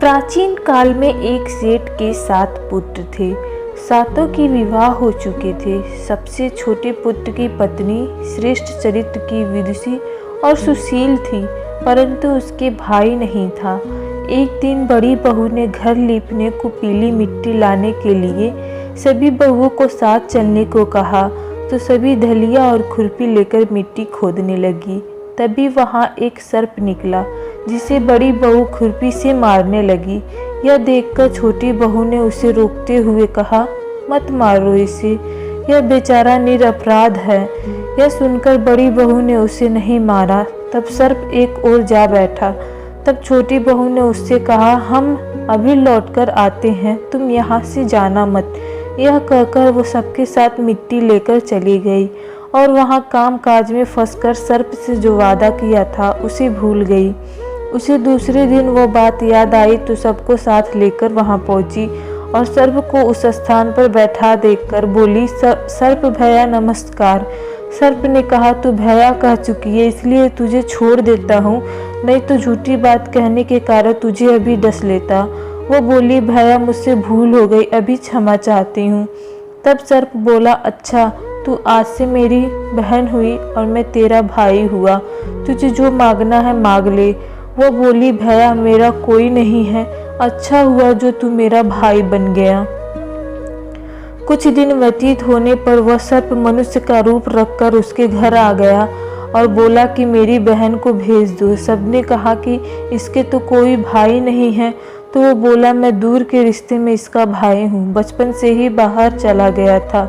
प्राचीन काल में एक सेठ के 7 पुत्र थे। सातों के विवाह हो चुके थे। सबसे छोटे पुत्र की पत्नी श्रेष्ठ चरित्र की विदुषी और सुशील थी, परंतु उसके भाई नहीं था। एक दिन बड़ी बहू ने घर लीपने को पीली मिट्टी लाने के लिए सभी बहुओं को साथ चलने को कहा, तो सभी धलिया और खुरपी लेकर मिट्टी खोदने लगी। तभी वहां एक सर्प निकला, जिसे बड़ी बहू खुरपी से मारने लगी। यह देखकर छोटी बहू ने उसे रोकते हुए कहा, मत मारो इसे, यह बेचारा निरपराध है। यह सुनकर बड़ी बहू ने उसे नहीं मारा। तब सर्प एक ओर जा बैठा। तब छोटी बहू ने उससे कहा, हम अभी लौटकर आते हैं, तुम यहाँ से जाना मत। यह कहकर वो सबके साथ मिट्टी लेकर चली गई और वहाँ काम काज में फंसकर सर्प से जो वादा किया था उसे भूल गई। उसे दूसरे दिन वो बात याद आई तो सबको साथ लेकर वहाँ पहुँची और सर्प को उस स्थान पर बैठा देखकर बोली, सर्प भैया नमस्कार। सर्प ने कहा, तू भैया कह चुकी है इसलिए तुझे छोड़ देता हूँ, नहीं तो झूठी बात कहने के कारण तुझे अभी डस लेता। वो बोली, भैया मुझसे भूल हो गई, अभी क्षमा चाहती हूँ। तब सर्प बोला, अच्छा तू आज से मेरी बहन हुई और मैं तेरा भाई हुआ, तुझे जो मांगना है मांग ले। वो बोली, भैया मेरा कोई नहीं है, अच्छा हुआ जो तू मेरा भाई बन गया। कुछ दिन व्यतीत होने पर वह सर्प मनुष्य का रूप रखकर उसके घर आ गया और बोला कि मेरी बहन को भेज दो। सबने कहा कि इसके तो कोई भाई नहीं है, तो वो बोला, मैं दूर के रिश्ते में इसका भाई हूँ, बचपन से ही बाहर चला गया था।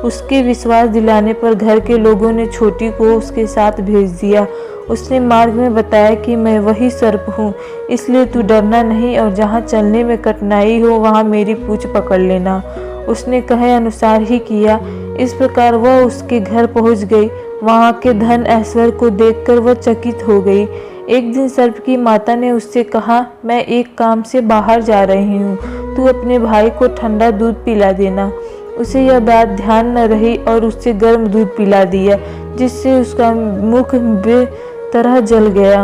उसके विश्वास दिलाने पर घर के लोगों ने छोटी को उसके साथ भेज दिया। उसने मार्ग में बताया कि मैं वही सर्प हूँ, इसलिए तू डरना नहीं और जहाँ चलने में कठिनाई हो वहाँ मेरी पूँछ पकड़ लेना। उसने कहे अनुसार ही किया। इस प्रकार वह उसके घर पहुँच गई। वहाँ के धन ऐश्वर्य को देखकर वह चकित हो गई। एक दिन सर्प की माता ने उससे कहा, मैं एक काम से बाहर जा रही हूँ, तू अपने भाई को ठंडा दूध पिला देना। उसे यह बात ध्यान न रही और उससे गर्म दूध पिला दिया, जिससे उसका मुख बेतरह जल गया।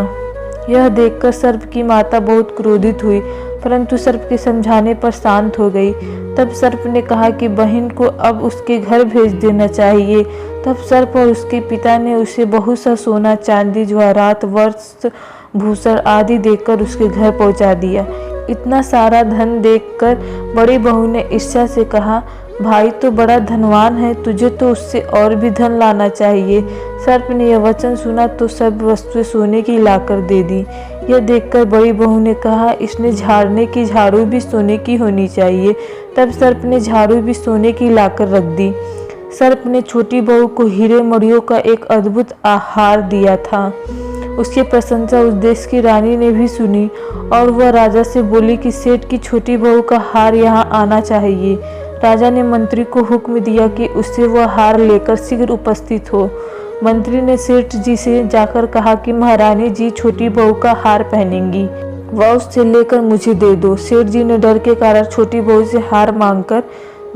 यह देखकर सर्प की माता बहुत क्रोधित हुई, परंतु सर्प के समझाने पर शांत हो गई। तब सर्प ने कहा कि बहन को अब उसके घर भेज देना चाहिए। तब सर्प और उसके पिता ने उसे बहुत सा सोना, चांदी, जवाहरात, वस्त्र, भूषण आदि देकर उसके घर पहुंचा दिया। इतना सारा धन देखकर बड़ी बहू ने ईर्ष्या से कहा, भाई तो बड़ा धनवान है, तुझे तो उससे और भी धन लाना चाहिए। सर्प ने यह वचन सुना तो सब वस्तुएं सोने की लाकर दे दी। यह देखकर बड़ी बहू ने कहा, इसने झाड़ने की झाड़ू भी सोने की होनी चाहिए। तब सर्प ने झाड़ू भी सोने की लाकर रख दी। सर्प ने छोटी बहू को हीरे मणियों का एक अद्भुत आहार दिया था। उसकी प्रशंसा उस देश की रानी ने भी सुनी और वह राजा से बोली कि सेठ की छोटी बहू का हार यहाँ आना चाहिए। राजा ने मंत्री को हुक्म दिया कि उससे वह हार लेकर शीघ्र उपस्थित हो। मंत्री ने सेठ जी से जाकर कहा कि महारानी जी छोटी बहू का हार पहनेंगी, वह उससे लेकर मुझे दे दो। सेठ जी ने डर के कारण छोटी बहू से हार मांगकर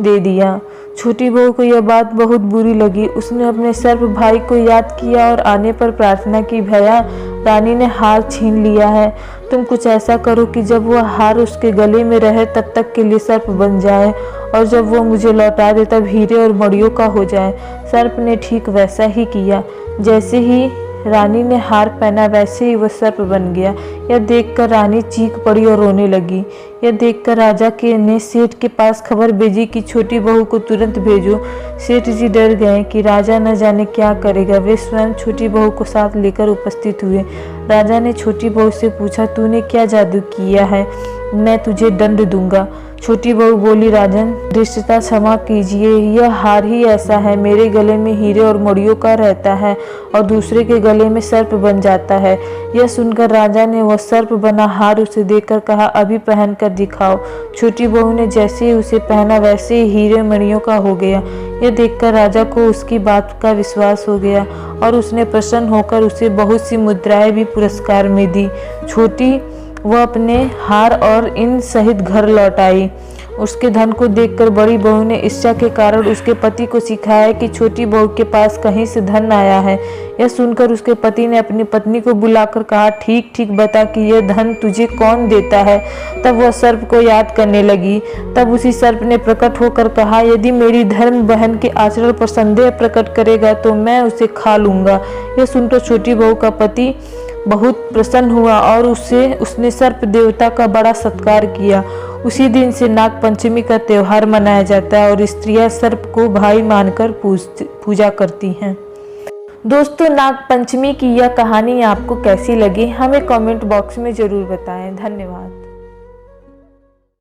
दे दिया। छोटी बहू को यह बात बहुत बुरी लगी। उसने अपने सर्प भाई को याद किया और आने पर प्रार्थना की, भैया रानी ने हार छीन लिया है, तुम कुछ ऐसा करो कि जब वह हार उसके गले में रहे तब तक के लिए सर्प बन जाए और जब वो मुझे लौटा दे तब हीरे और मणियों का हो जाए। सर्प ने ठीक वैसा ही किया। जैसे ही रानी ने हार पहना वैसे ही वह सर्प बन गया। यह देखकर रानी चीख पड़ी और रोने लगी। यह देखकर राजा ने सेठ के पास खबर भेजी कि छोटी बहू को तुरंत भेजो। सेठ जी डर गए कि राजा न जाने क्या करेगा। वे स्वयं छोटी बहू को साथ लेकर उपस्थित हुए। राजा ने छोटी बहू से पूछा, तूने क्या जादू किया है, मैं तुझे दंड दूंगा। छोटी बहू बोली, राजन धृष्टता क्षमा कीजिए, यह हार ही ऐसा है, मेरे गले में हीरे और मणियों का रहता है और दूसरे के गले में सर्प बन जाता है। यह सुनकर राजा ने वह सर्प बना हार उसे देकर कहा, अभी पहन कर दिखाओ। छोटी बहू ने जैसे ही उसे पहना वैसे ही हीरे मणियों का हो गया। यह देखकर राजा को उसकी बात का विश्वास हो गया और उसने प्रसन्न होकर उसे बहुत सी मुद्राएं भी पुरस्कार में दी। छोटी वह अपने हार और इन सहित घर लौट आई। उसके धन को देखकर बड़ी बहू ने ईर्ष्या के कारण उसके पति को सिखाया कि छोटी बहू के पास कहीं से धन आया है। यह सुनकर उसके पति ने अपनी पत्नी को बुलाकर कहा, ठीक ठीक बता कि यह धन तुझे कौन देता है। तब वह सर्प को याद करने लगी। तब उसी सर्प ने प्रकट होकर कहा, यदि मेरी धर्म बहन के आचरण पर संदेह प्रकट करेगा तो मैं उसे खा लूंगा। यह सुनकर छोटी बहू का पति बहुत प्रसन्न हुआ और उसने सर्प देवता का बड़ा सत्कार किया। उसी दिन से नाग पंचमी का त्योहार मनाया जाता है और स्त्रियां सर्प को भाई मानकर पूजा करती हैं। दोस्तों, नाग पंचमी की यह कहानी आपको कैसी लगी हमें कमेंट बॉक्स में ज़रूर बताएं। धन्यवाद।